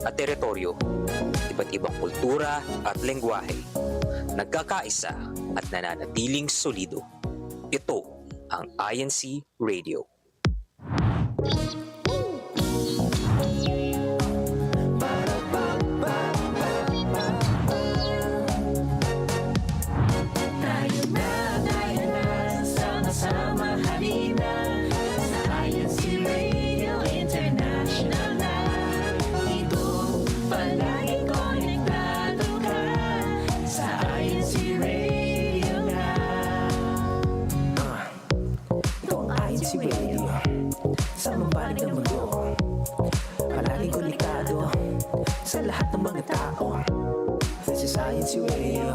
at teritoryo, iba't ibang kultura at lengguwahe, nagkakaisa at nananatiling solido. Ito ang INC Radio. Sa lahat ng mga tao, this is INC Radio.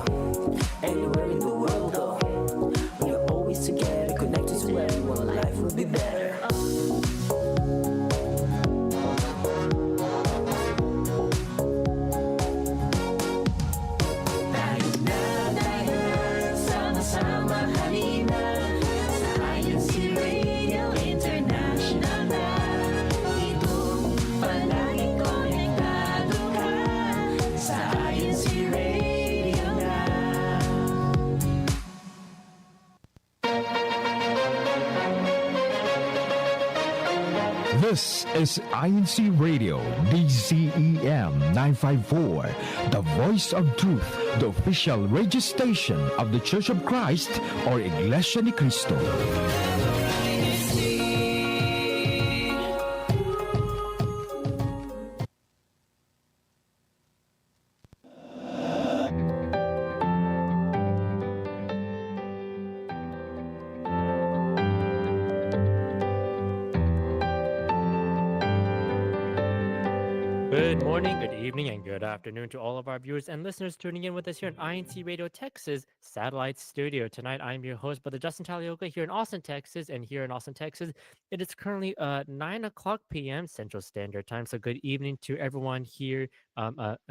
Anywhere in the world, though, we are always together, connected to everyone. Life will be better. Tayo na, sama-sama halina sa INC Radio International na. Ito palagi konektado ka sa INC Radio na. This is INC Radio, DCEM 954, the voice of truth, the official radio station of the Church of Christ or Iglesia ni Cristo. Good morning, good evening, and good afternoon to all of our viewers and listeners tuning in with us here on INC Radio Texas Satellite Studio. Tonight, I'm your host, Brother Justin Talioka, here in Austin, Texas. And here in Austin, Texas, it is currently 9 o'clock p.m. Central Standard Time. So good evening to everyone here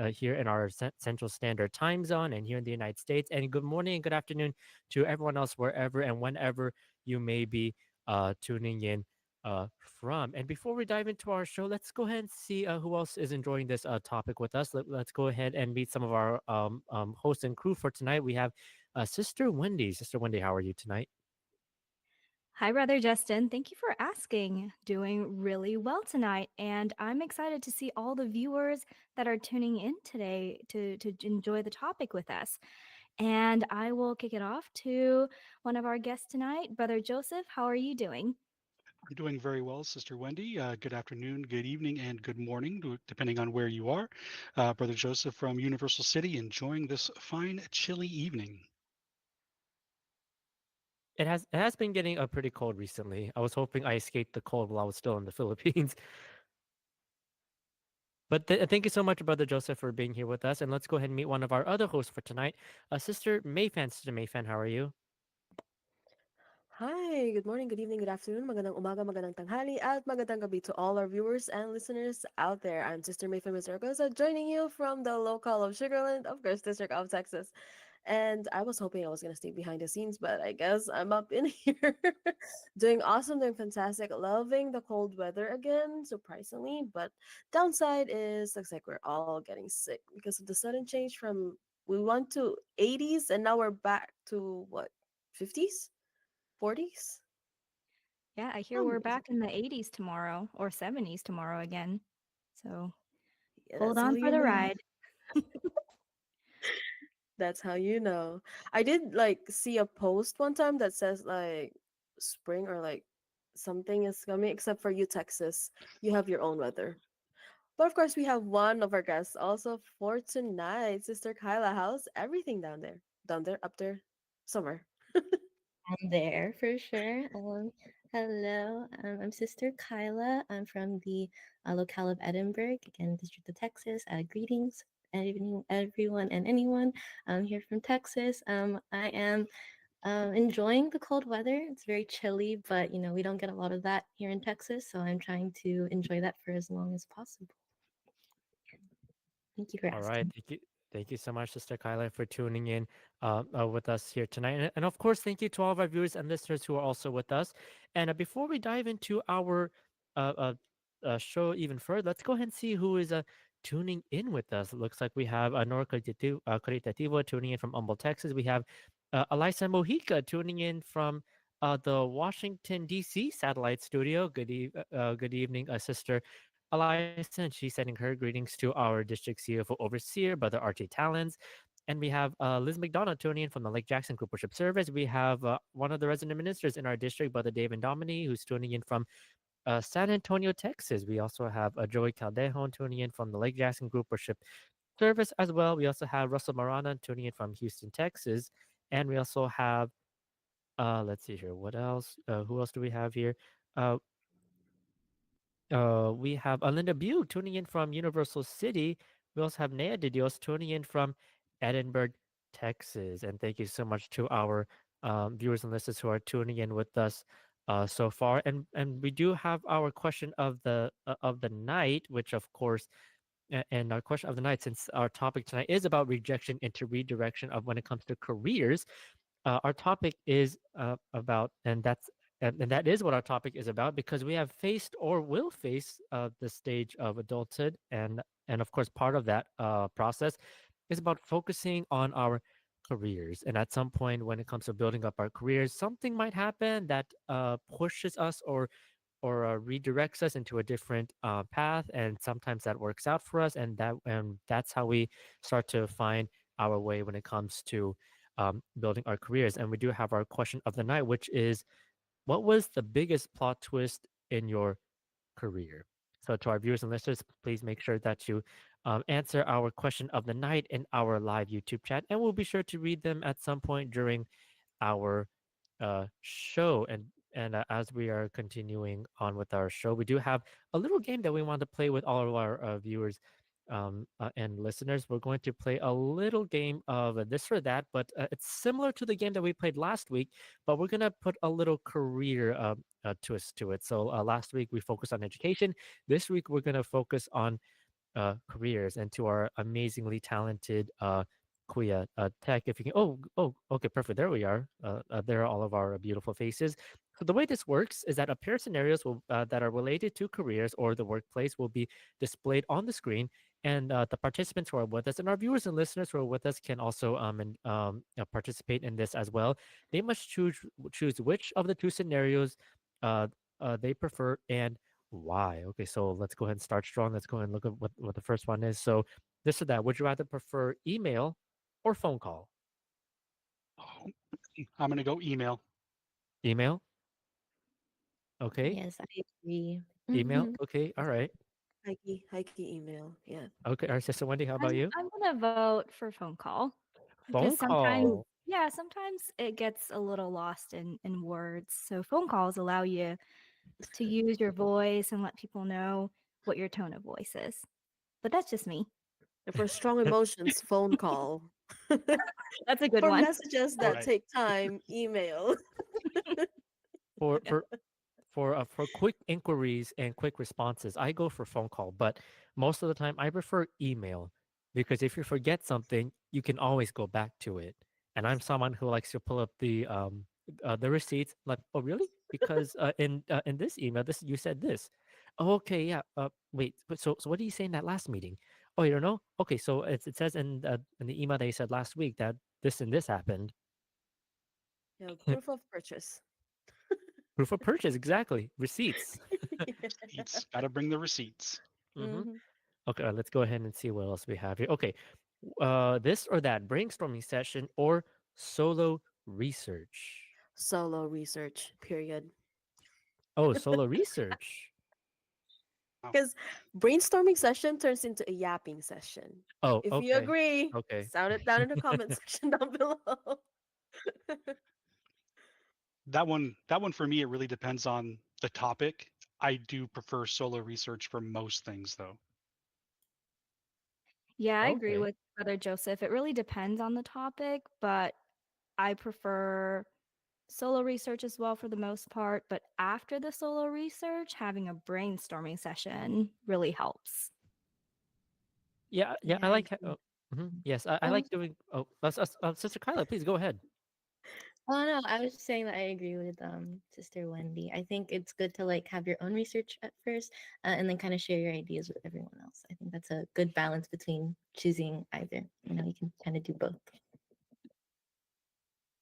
here in our Central Standard Time Zone and here in the United States. And good morning and good afternoon to everyone else wherever and whenever you may be tuning in from. And before we dive into our show, let's go ahead and see who else is enjoying this topic with us. Let's go ahead and meet some of our hosts and crew for tonight. We have Sister Wendy. Sister Wendy, how are you tonight? Hi, Brother Justin. Thank you for asking. Doing really well tonight. And I'm excited to see all the viewers that are tuning in today to enjoy the topic with us. And I will kick it off to one of our guests tonight, Brother Joseph. How are you doing? You're doing very well, Sister Wendy. Good afternoon, good evening, and good morning, depending on where you are. Brother Joseph from Universal City, enjoying this fine, chilly evening. It has been getting pretty cold recently. I was hoping I escaped the cold while I was still in the Philippines. But thank you so much, Brother Joseph, for being here with us. And let's go ahead and meet one of our other hosts for tonight, Sister Mayfan. Sister Mayfan, how are you? Hi, good morning, good evening, good afternoon, magandang umaga, magandang tanghali, at magandang gabi to all our viewers and listeners out there. I'm Sister Mayfa Mizragosa, joining you from the local of Sugarland, of course, District of Texas. And I was hoping I was going to stay behind the scenes, but I guess I'm up in here doing awesome, doing fantastic, loving the cold weather again, surprisingly. But downside is looks like we're all getting sick because of the sudden change from we went to 80s and now we're back to what, 50s? 40s? Yeah, I hear we're back in the 80s tomorrow or 70s tomorrow again. So hold on for the ride. That's how you know. I did like see a post one time that says like spring or like something is coming, except for you, Texas. You have your own weather. But of course, we have one of our guests also for tonight, Sister Kyla. How's everything down there? Down there, up there, somewhere. I'm there for sure. Hello, I'm Sister Kyla. I'm from the locale of Edinburgh, again, District of Texas. Greetings, everyone and anyone. I'm here from Texas. I am enjoying the cold weather. It's very chilly, but we don't get a lot of that here in Texas, so I'm trying to enjoy that for as long as possible. Thank you for asking. All right, thank you so much, Sister Kyla, for tuning in with us here tonight. And of course, thank you to all of our viewers and listeners who are also with us. And before we dive into our show even further, let's go ahead and see who is tuning in with us. It looks like we have Nor Caritativo tuning in from Humble, Texas. We have Elisa Mojica tuning in from the Washington, D.C. satellite studio. Good evening, Sister Elisa. And she's sending her greetings to our district CFO overseer, Brother RJ Talons. And we have Liz McDonough tuning in from the Lake Jackson Group Worship Service. We have one of the resident ministers in our district, Brother David Domini, who's tuning in from San Antonio, Texas. We also have Joey Caldejon tuning in from the Lake Jackson Group Worship Service as well. We also have Russell Marana tuning in from Houston, Texas. And we also have, let's see here, what else? Who else do we have here? Uh, we have Alinda Bew tuning in from Universal City. We also have Nea de Dios tuning in from Edinburgh, Texas. And thank you so much to our viewers and listeners who are tuning in with us so far. And we do have our question of the night, which of course, and our question of the night, since our topic tonight is about rejection into redirection of when it comes to careers, our topic is about, and that is what our topic is about, because we have faced or will face the stage of adulthood, and of course part of that process is about focusing on our careers. And at some point when it comes to building up our careers, something might happen that pushes us or redirects us into a different path, and sometimes that works out for us, and that's how we start to find our way when it comes to building our careers. And we do have our question of the night, which is, what was the biggest plot twist in your career? So to our viewers and listeners, please make sure that you answer our question of the night in our live YouTube chat, and we'll be sure to read them at some point during our show. And as we are continuing on with our show, we do have a little game that we want to play with all of our viewers and listeners. We're going to play a little game of this or that, but it's similar to the game that we played last week, but we're going to put a little career twist to it. So last week we focused on education. This week we're going to focus on careers. And to our amazingly talented Kuya Tech, if you can, okay, perfect. There we are. There are all of our beautiful faces. So the way this works is that a pair of scenarios that are related to careers or the workplace will be displayed on the screen, and the participants who are with us and our viewers and listeners who are with us can also participate in this as well. They must choose which of the two scenarios they prefer and why. Okay, so let's go ahead and start strong. Let's go ahead and look at what the first one is. So this or that. Would you rather prefer email or phone call? Oh, I'm going to go email. Email. Okay. Yes, I agree. Email. Okay. All right. Hikey email. Yeah. Okay. All right, Sister Wendy, how about you? I'm gonna vote for phone call Phone because sometimes, call. yeah, sometimes it gets a little lost in words. So phone calls allow you to use your voice and let people know what your tone of voice is. But that's just me. And for strong emotions, phone call. That's a good For one. messages All that right. take time, email. for for for quick inquiries and quick responses, I go for phone call, but most of the time I prefer email, because if you forget something, you can always go back to it. And I'm someone who likes to pull up the receipts, like, oh really? Because in this email, this you said this. Oh, okay, yeah. Wait, but so what did you say in that last meeting? Oh, you don't know? Okay, so it says in the email that you said last week that this and this happened. Proof of purchase. Proof of purchase, exactly. Receipts. Receipts. Got to bring the receipts. hmm Mhm. Okay, let's go ahead and see what else we have here. Okay, this or that brainstorming session or solo research. Solo research, period. Oh, solo research. Because brainstorming session turns into a yapping session. Oh, If you okay, agree, okay. sound it down in the comment section down below. That one for me, it really depends on the topic. I do prefer solo research for most things, though. Yeah, I agree Okay. with Brother Joseph. It really depends on the topic, but I prefer solo research as well for the most part. But after the solo research, having a brainstorming session really helps. Yeah, Yeah, I I like. agree. Yes, I Um, like doing. Oh, Sister Kyla, please go ahead. Oh no, I was just saying that I agree with Sister Wendy. I think it's good to like have your own research at first, and then kind of share your ideas with everyone else. I think that's a good balance between choosing either. You know, you can kind of do both.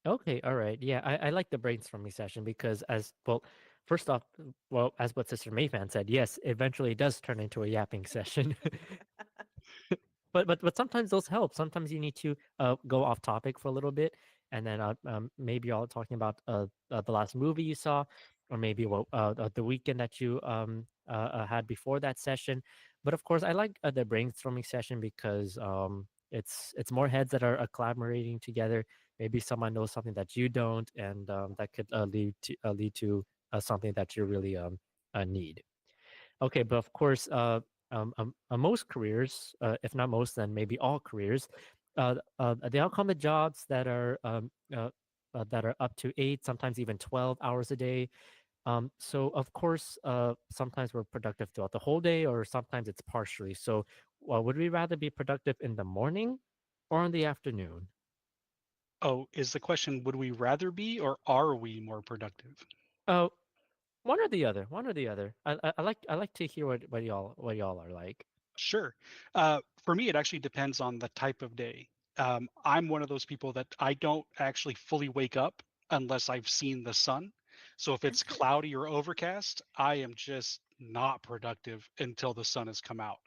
Okay, all right. Yeah, I like the brainstorming session because as well, first off, well, as what Sister Mayfan said, yes, eventually it does turn into a yapping session. But sometimes those help. Sometimes you need to go off topic for a little bit, and then maybe y'all talking about the last movie you saw, or maybe the weekend that you had before that session. But of course, I like the brainstorming session because it's more heads that are collaborating together. Maybe someone knows something that you don't, and that could lead to something that you really need. Okay, but of course, most careers, if not most, then maybe all careers, they all come with jobs that are up to 8, sometimes even 12 hours a day. So of course, sometimes we're productive throughout the whole day, or sometimes it's partially. So, would we rather be productive in the morning or in the afternoon? Oh, is the question, would we rather be or are we more productive? Oh, one or the other. One or the other. I like to hear what y'all are like. Sure. For me, it actually depends on the type of day. I'm one of those people that I don't actually fully wake up unless I've seen the sun. So if it's cloudy or overcast, I am just not productive until the sun has come out.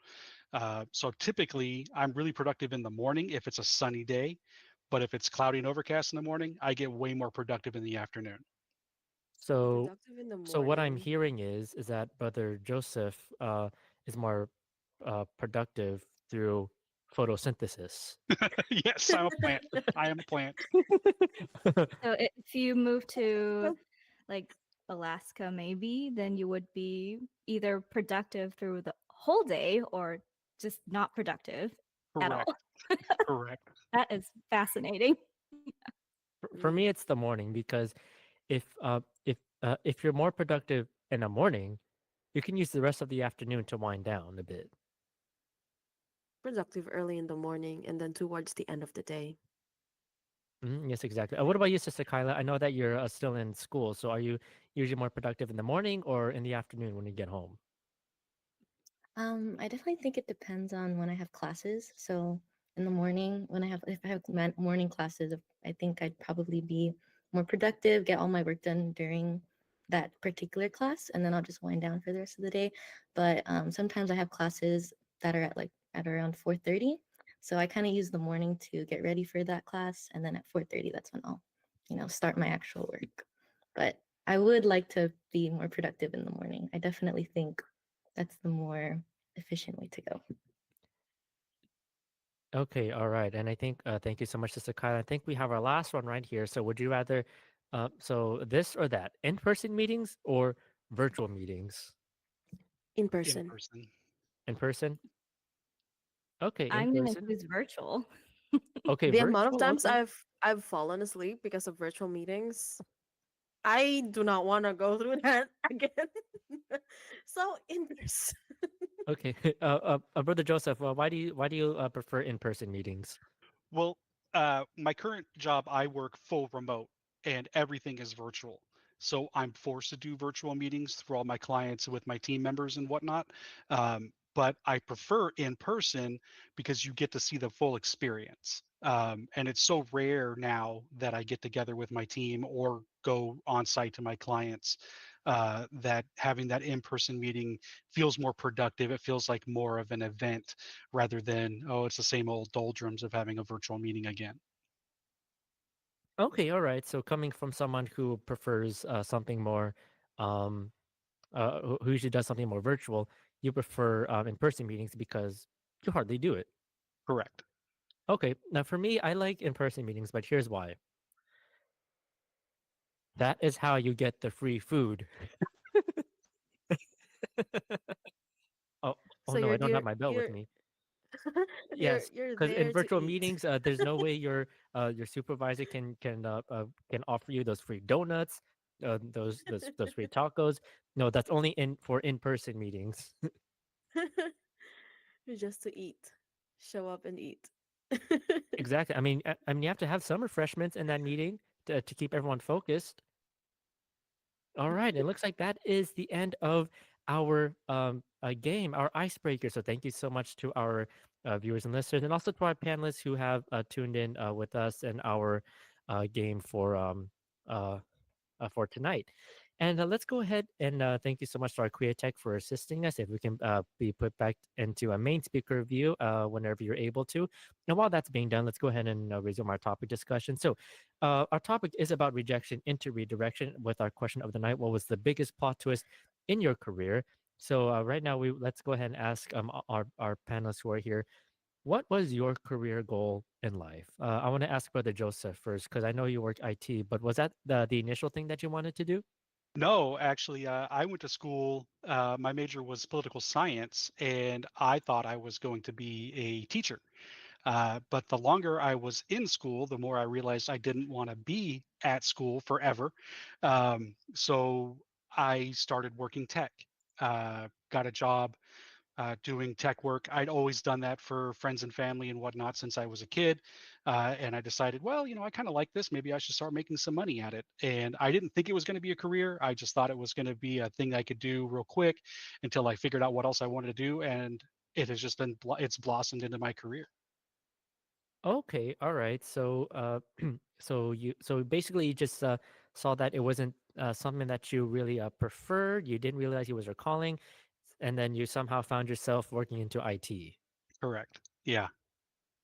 So typically, I'm really productive in the morning if it's a sunny day. But if it's cloudy and overcast in the morning, I get way more productive in the afternoon. So, Productive in the so what I'm morning. hearing is that Brother Joseph is more productive through photosynthesis. Yes, I'm a plant. I am a plant. So if you move to like Alaska, maybe, then you would be either productive through the whole day or just not productive at all. Correct. Correct. That is fascinating. For Mm, me, it's the morning because if you're more productive in the morning, you can use the rest of the afternoon to wind down a bit. productive early in the morning and then towards the end of the day. Yes, exactly. What about you, Sister Kyla? I know that you're still in school, so are you usually more productive in the morning or in the afternoon when you get home? I definitely think it depends on when I have classes. So in the morning, if I have morning classes, I think I'd probably be more productive, get all my work done during that particular class, and then I'll just wind down for the rest of the day. But sometimes I have classes that are at around 4:30, so I kind of use the morning to get ready for that class, and then at 4:30, that's when I'll, start my actual work. But I would like to be more productive in the morning. I definitely think that's the more efficient way to go. Okay, all right. And I think thank you so much, Sister Kyla. I think we have our last one right here. So would you rather so this or that, in-person meetings or virtual meetings? In In person. person. In person? Okay, in I'm gonna person. choose virtual. Okay, The amount of virtual. times Okay. I've fallen asleep because of virtual meetings, I do not want to go through that again. So in person. Okay. Brother Joseph, why do you prefer in-person meetings? Well, my current job, I work full remote and everything is virtual. So I'm forced to do virtual meetings through all my clients with my team members and whatnot. But I prefer in person because you get to see the full experience. And it's so rare now that I get together with my team or go on site to my clients, that having that in-person meeting feels more productive. It feels like more of an event rather than, oh, it's the same old doldrums of having a virtual meeting again. Okay, all right. So coming from someone who prefers something more um who usually does something more virtual, you prefer in-person meetings because you hardly do it. Correct. Okay, now for me, I like in-person meetings, but here's why. That is how you get the free food. Oh, oh So no, I don't have my belt with you're me. Yes, you're because in there to virtual eat. meetings, there's no way your supervisor can offer you those free donuts, those free tacos. No, that's only for in-person meetings. Just to eat. Show up and eat. Exactly. I mean, you have to have some refreshments in that meeting, to keep everyone focused. All right, it looks like that is the end of our game, our icebreaker. So thank you so much to our viewers and listeners, and also to our panelists who have tuned in with us in our game uh, for tonight. And let's go ahead and thank you so much to our Queer Tech for assisting us. If we can be put back into a main speaker view whenever you're able to. And while that's being done, let's go ahead and resume our topic discussion. So, our topic is about rejection into redirection. With our question of the night, what was the biggest plot twist in your career? So, right now, let's go ahead and ask our panelists who are here, what was your career goal in life? I want to ask Brother Joseph first because I know you work IT, but was that the initial thing that you wanted to do? No, actually, I went to school. My major was political science, and I thought I was going to be a teacher. But the longer I was in school, the more I realized I didn't want to be at school forever. So I started working tech, got a job doing tech work. I'd always done that for friends and family and whatnot since I was a kid. And I decided, well, I kind of like this. Maybe I should start making some money at it. And I didn't think it was going to be a career. I just thought it was going to be a thing I could do real quick until I figured out what else I wanted to do. And it has just been, it's blossomed into my career. Okay, all right. So, so basically you just saw that it wasn't something that you really preferred. You didn't realize it was your calling, and then you somehow found yourself working into IT. Correct. Yeah.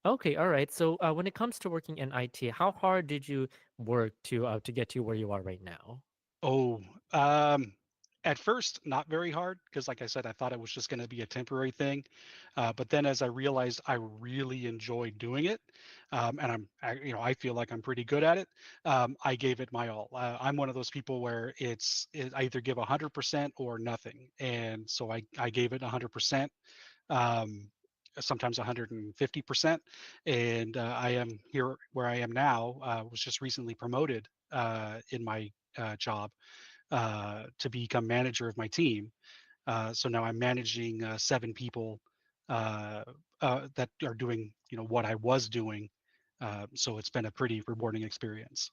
Okay, all right. So, when it comes to working in IT, how hard did you work to get to where you are right now? Oh, um, at first, not very hard because, like I said, I thought it was just going to be a temporary thing. But then, as I realized I really enjoyed doing it, and I feel like I'm pretty good at it. I gave it my all. I'm one of those people where I either give 100% or nothing, and so I gave it 100%. Um, Sometimes 150%, and I am here where I am now. Was just recently promoted in my job to become manager of my team. So now I'm managing 7 people uh, that are doing, what I was doing. So it's been a pretty rewarding experience.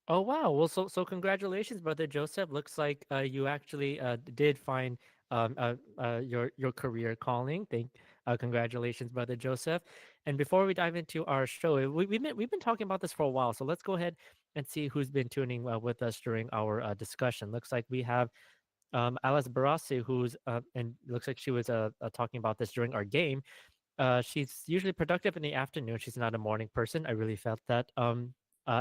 Oh wow! Well, so congratulations, brother Joseph. Looks like you actually did find your career calling. Congratulations, brother Joseph. And before we dive into our show, we've been talking about this for a while. So let's go ahead and see who's been tuning with us during our discussion. Looks like we have Alice Barassi, who's and looks like she was talking about this during our game. She's usually productive in the afternoon. She's not a morning person. I really felt that.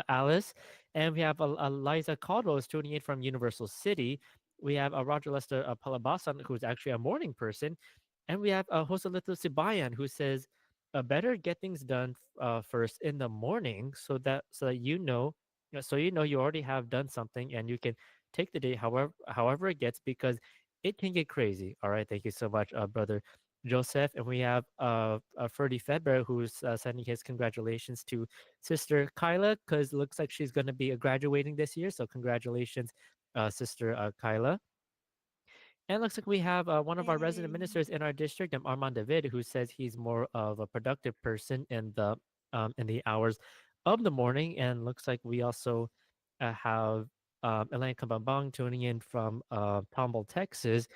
Alice, and we have Eliza Caldwell is tuning in from Universal City. We have Roger Lester Palabasan, who's actually a morning person, and we have Joselito Sibayan, who says, "Better get things done first in the morning, so that you already have done something, and you can take the day however it gets because it can get crazy." All right, thank you so much, brother Joseph, and we have Ferdy Fedber who's sending his congratulations to Sister Kyla because it looks like she's going to be graduating this year. So congratulations, Sister Kyla. And it looks like we have one of our resident Yay. ministers in our district, Armand David, who says he's more of a productive person in the hours of the morning. And looks like we also have Elaine Kabambang tuning in from Tomball, Texas.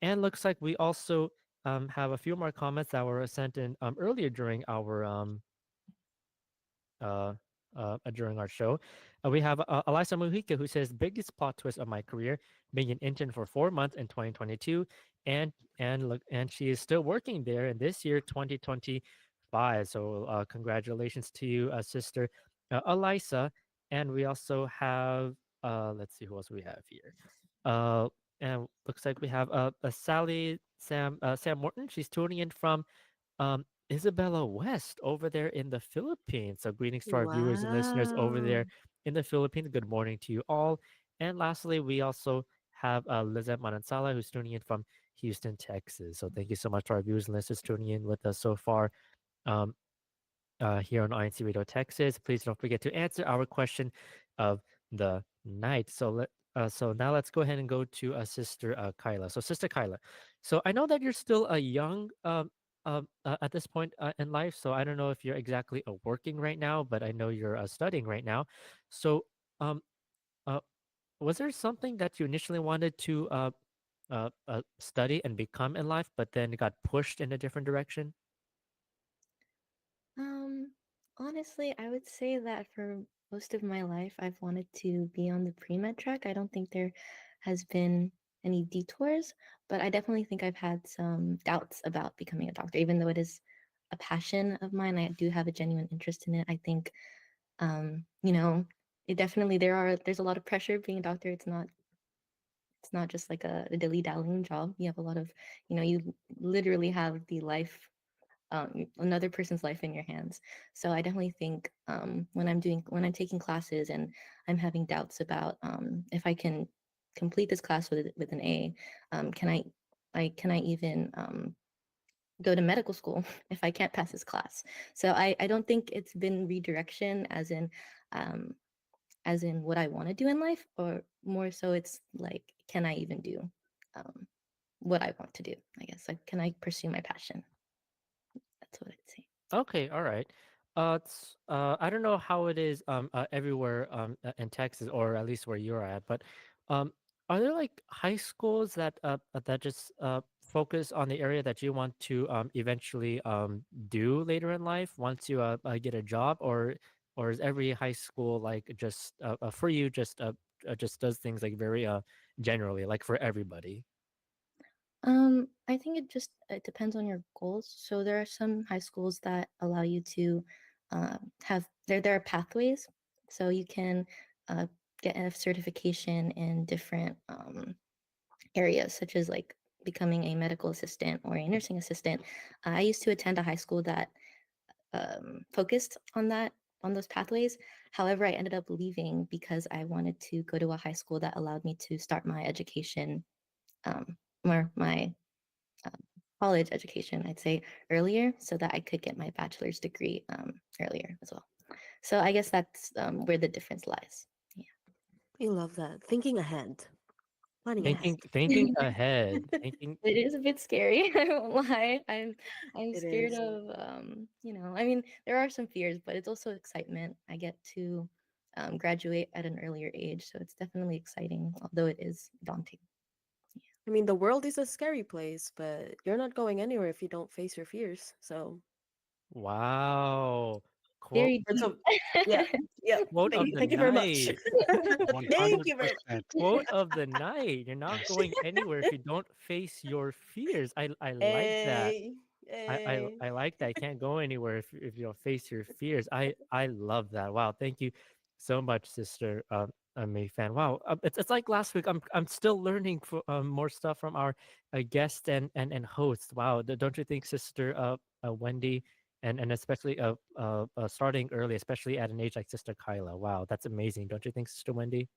And looks like we also have a few more comments that were sent in earlier uh, during our show. We have Elisa Mujica who says biggest plot twist of my career, being an intern for 4 months in 2022, and she is still working there in this year 2025. So congratulations to you, sister Elisa. And we also have let's see who else we have here. Uh, and looks like we have Sally Sam Morton. She's tuning in from Isabella West over there in the Philippines. So greetings to our viewers and listeners over there Wow. in the Philippines. Good morning to you all. And lastly, we also have Lizette Manansala who's tuning in from Houston, Texas. So thank you so much to our viewers and listeners tuning in with us so far. Um, here on INC Radio Texas. Please don't forget to answer our question of the night. So now let's go ahead and go to Sister Kyla. So Sister Kyla, so I know that you're still a young at this point in life. So I don't know if you're exactly working right now, but I know you're studying right now. So um, uh, was there something that you initially wanted to study and become in life, but then got pushed in a different direction? Um, Honestly, I would say that for most of my life, I've wanted to be on the pre-med track. I don't think there has been any detours, but I definitely think I've had some doubts about becoming a doctor, even though it is a passion of mine. I do have a genuine interest in it. I think, you know, it definitely there's a lot of pressure being a doctor. It's not just like a dilly-dallying job. You have a lot of, you literally have the life another person's life in your hands. So I definitely think when I'm taking classes and I'm having doubts about if I can complete this class with an A, can I even go to medical school if I can't pass this class? So I don't think it's been redirection um, as in what I want to do in life, or more so it's like, can I even do um, what I want to do? I guess, like, can I pursue my passion? That's what I'd say. Okay, all right. I don't know how it is everywhere in Texas, or at least where you're at, but um, are there like high schools that that just focus on the area that you want to eventually do later in life once you get a job, or is every high school like just for you just does things like very generally, like for everybody? I think it depends on your goals. So there are some high schools that allow you to have there are pathways. So you can uh, get a certification in different areas, such as like becoming a medical assistant or a nursing assistant. I used to attend a high school that focused on those pathways. However, I ended up leaving because I wanted to go to a high school that allowed me to start my education or my um, college education, I'd say, earlier, so that I could get my bachelor's degree earlier as well. So I guess that's where the difference lies. Yeah. I love that. Thinking ahead, planning ahead. Thinking ahead, thinking. It is a bit scary. I won't lie. I'm It scared is. of I mean, there are some fears, but it's also excitement. I get to graduate at an earlier age, so it's definitely exciting, although it is daunting. I mean, the world is a scary place, but you're not going anywhere if you don't face your fears. So, Wow. Quote Very words deep. of, yeah, yeah. quote of the Thank you very much. night. Thank you very much. 100%. Quote of the night. You're not Yes. going anywhere if you don't face your fears. I like that. Hey, hey. I like that. You can't go anywhere if you don't face your fears. I love that. Wow. Thank you so much, sister. May fan. Wow. It's like last week. I'm still learning more stuff from our guest and host. Wow. Don't you think, sister Wendy, and especially starting early, especially at an age like sister Kyla. Wow, that's amazing. Don't you think, sister Wendy?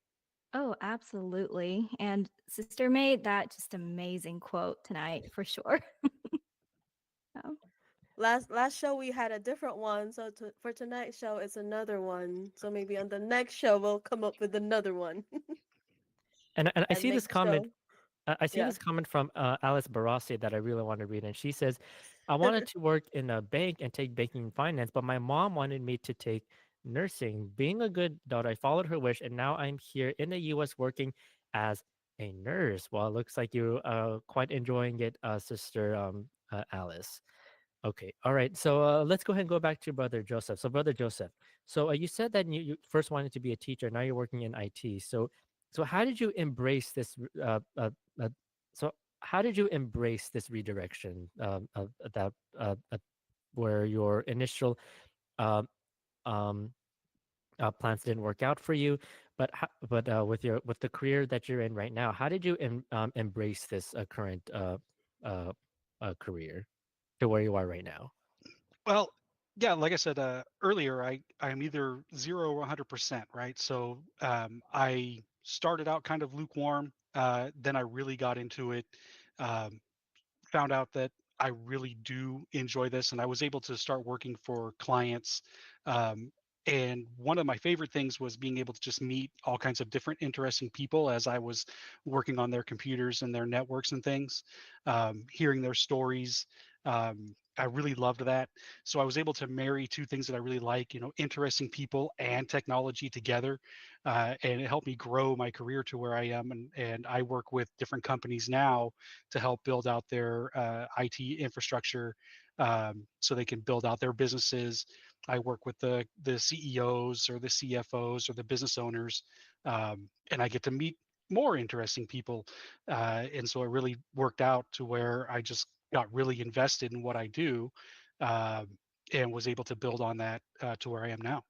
Oh, absolutely. And Sister made that just amazing quote tonight for sure. Oh. Last show we had a different one, so for tonight's show it's another one. So maybe on the next show we'll come up with another one And I and see make this the comment. show. I see Yeah. this comment from Alice Barassi that I really want to read, and she says, "I wanted to work in a bank and take banking and finance, but my mom wanted me to take nursing. Being a good daughter, I followed her wish, and now I'm here in the U.S. working as a nurse. Well, it looks like you're quite enjoying it, Sister Alice." Okay. All right. So let's go ahead and go back to Brother Joseph. So, Brother Joseph, so you said that you first wanted to be a teacher. Now you're working in IT. So how did you embrace this? Uh, so how did you embrace this redirection that where your initial um, um, plans didn't work out for you, but with the career that you're in right now, how did you embrace this current uh, career to where you are right now? Well, yeah, like I said earlier, I'm either 0 or 100%, right? So I started out kind of lukewarm, then I really got into it. Um, Found out that I really do enjoy this, and I was able to start working for clients. Um, and one of my favorite things was being able to just meet all kinds of different interesting people as I was working on their computers and their networks and things, hearing their stories. I really loved that. So I was able to marry two things that I really like, interesting people and technology together. And it helped me grow my career to where I am. And I work with different companies now to help build out their IT infrastructure so they can build out their businesses. I work with the CEOs or the CFOs or the business owners, and I get to meet more interesting people. And so it really worked out to where I just got really invested in what I do, um, and was able to build on that to where I am now.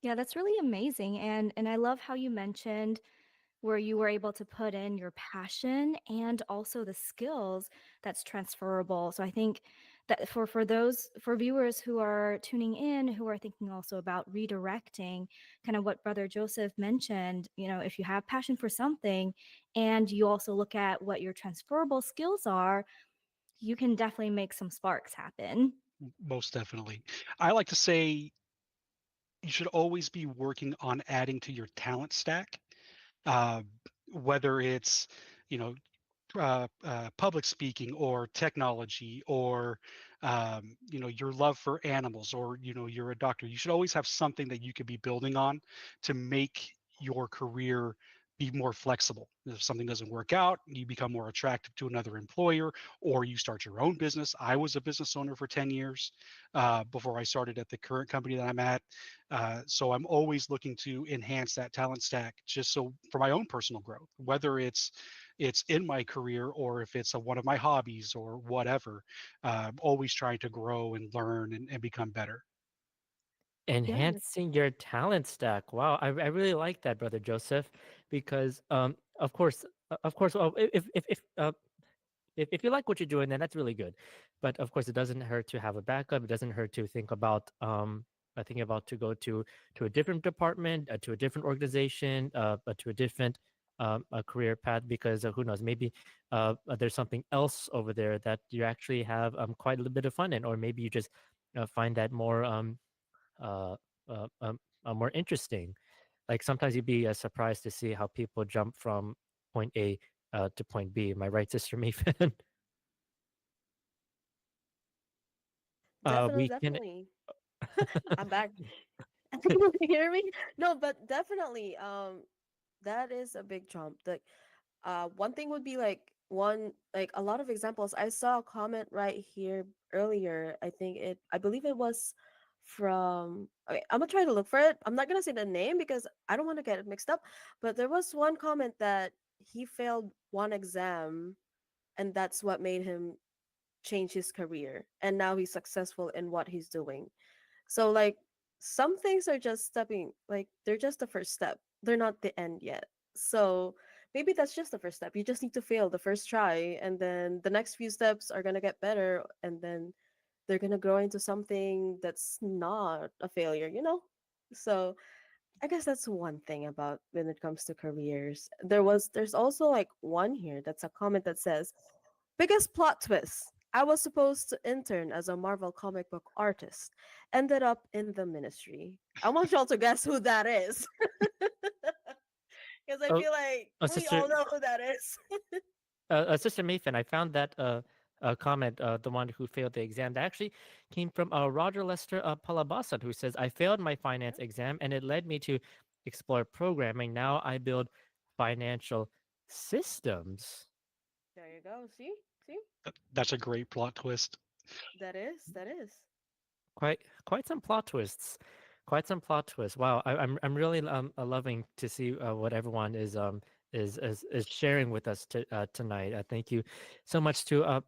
Yeah, that's really amazing. And I love how you mentioned where you were able to put in your passion and also the skills that's transferable. So I think that for those for viewers who are tuning in who are thinking also about redirecting, kind of what Brother Joseph mentioned, if you have passion for something and you also look at what your transferable skills are, you can definitely make some sparks happen. Most definitely. I like to say you should always be working on adding to your talent stack, uh, whether it's you know public speaking or technology or your love for animals, or you're a doctor. You should always have something that you could be building on to make your career be more flexible. If something doesn't work out, you become more attractive to another employer, or you start your own business. I was a business owner for 10 years before I started at the current company that I'm at. So I'm always looking to enhance that talent stack, just so for my own personal growth, whether it's in my career or if it's one of my hobbies or whatever. Always trying to grow and learn and become better. Yeah, Enhancing your talent stack. Wow, I really like that, Brother Joseph, because of course, if you like what you're doing, then that's really good. But of course, it doesn't hurt to have a backup. It doesn't hurt to think about to go to a different department, to a different organization, to a different a career path, because who knows, maybe there's something else over there that you actually have quite a little bit of fun in, or maybe you just find that uh, more interesting. Like sometimes you'd be surprised to see how people jump from point A to point B. Am I right, Sister Mayfin? Definitely, We can. definitely. I'm back. Can you hear me? No, but definitely, that is a big jump. Like, one thing would be like a lot of examples. I saw a comment right here earlier. I believe it was from. Okay, I'm gonna try to look for it. I'm not gonna say the name because I don't want to get it mixed up. But there was one comment that he failed one exam, and that's what made him change his career, and now he's successful in what he's doing. So like some things are just stepping, like they're just the first step. They're not the end yet. So maybe that's just the first step. You just need to fail the first try, and then the next few steps are gonna get better, and then they're gonna grow into something that's not a failure. So I guess that's one thing about when it comes to careers. There's also like one here that's a comment that says, biggest plot twist. I was supposed to intern as a Marvel comic book artist. Ended up in the ministry. I want y'all to guess who that is. Because I Oh, feel like we sister, all know who that is. Sister Mayfin, I found that comment, the one who failed the exam, that actually came from Roger Lester Palabasan, who says, I failed my finance exam and it led me to explore programming. Now I build financial systems. There you go. See? See? That's a great plot twist. That is. That is. Quite some plot twists. Quite some plot twists. Wow, I'm really loving to see what everyone is sharing with us tonight. Thank you so much to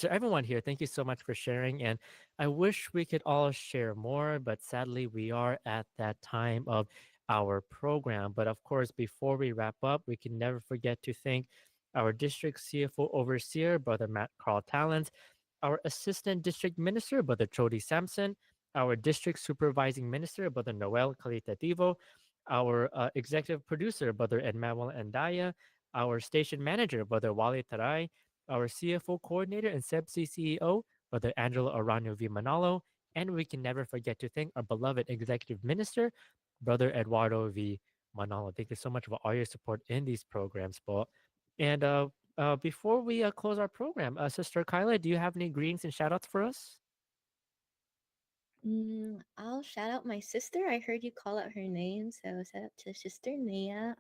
everyone here. Thank you so much for sharing. And I wish we could all share more, but sadly we are at that time of our program. But of course, before we wrap up, we can never forget to thank our district CFO overseer, Brother Matt Carl Talent, our Assistant District Minister, Brother Chody Sampson, our District Supervising Minister, Brother Noel Calitativo, our Executive Producer, Brother Edmanuel Andaya, our Station Manager, Brother Wally Taray, our CFO Coordinator and CEBSI CEO, Brother Angelo Arano V. Manalo, and we can never forget to thank our beloved Executive Minister, Brother Eduardo V. Manalo. Thank you so much for all your support in these programs, Paul. And Before we close our program, Sister Kyla, do you have any greetings and shout outs for us? I'll shout out my sister. I heard you call out her name, so shout out to Sister Nia.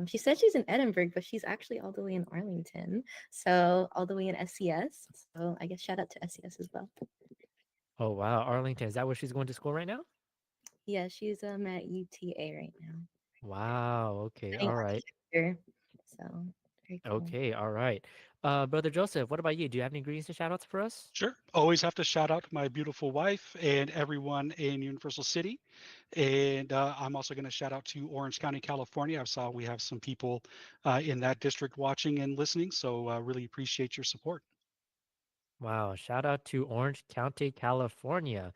She said she's in Edinburgh, but she's actually all the way in Arlington, so all the way in SCS. So I guess shout out to SCS as well. Oh, wow. Arlington, is that where she's going to school right now? Yeah, she's at UTA right now. Wow. Okay. Studying All right. architecture. So very cool. Okay. All right. Brother Joseph, what about you? Do you have any greetings and shout outs for us? Sure. Always have to shout out my beautiful wife and everyone in Universal City. And I'm also going to shout out to Orange County, California. I saw we have some people in that district watching and listening. So really appreciate your support. Wow. Shout out to Orange County, California.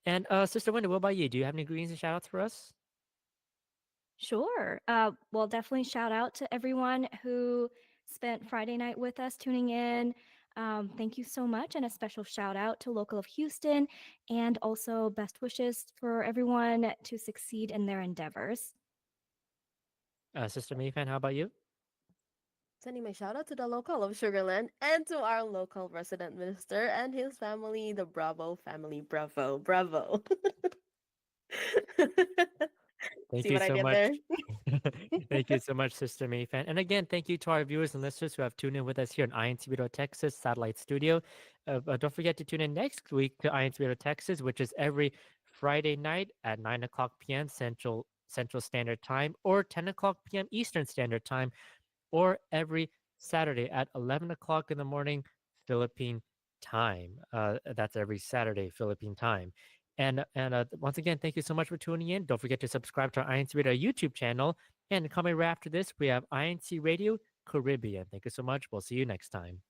And Sister Wendy, what about you? Do you have any greetings and shout outs for us? Sure. Well, definitely shout out to everyone who spent Friday night with us tuning in. Thank you so much. And a special shout out to Local of Houston and also best wishes for everyone to succeed in their endeavors. Sister Mayfan, how about you? Sending my shout out to the local of Sugarland and to our local resident minister and his family, the Bravo family. Bravo, bravo. Thank See you what I so did much. there? Thank you so much, Sister Mayfan. And again, thank you to our viewers and listeners who have tuned in with us here in INCRadio, Texas Satellite Studio. Don't forget to tune in next week to INCRadio, Texas, which is every Friday night at 9 o'clock p.m. Central Standard Time or 10 o'clock p.m. Eastern Standard Time, or every Saturday at 11 o'clock in the morning Philippine time. That's every Saturday Philippine time. And once again, thank you so much for tuning in. Don't forget to subscribe to our INC Radio YouTube channel. And coming right after this, we have INC Radio Caribbean. Thank you so much. We'll see you next time.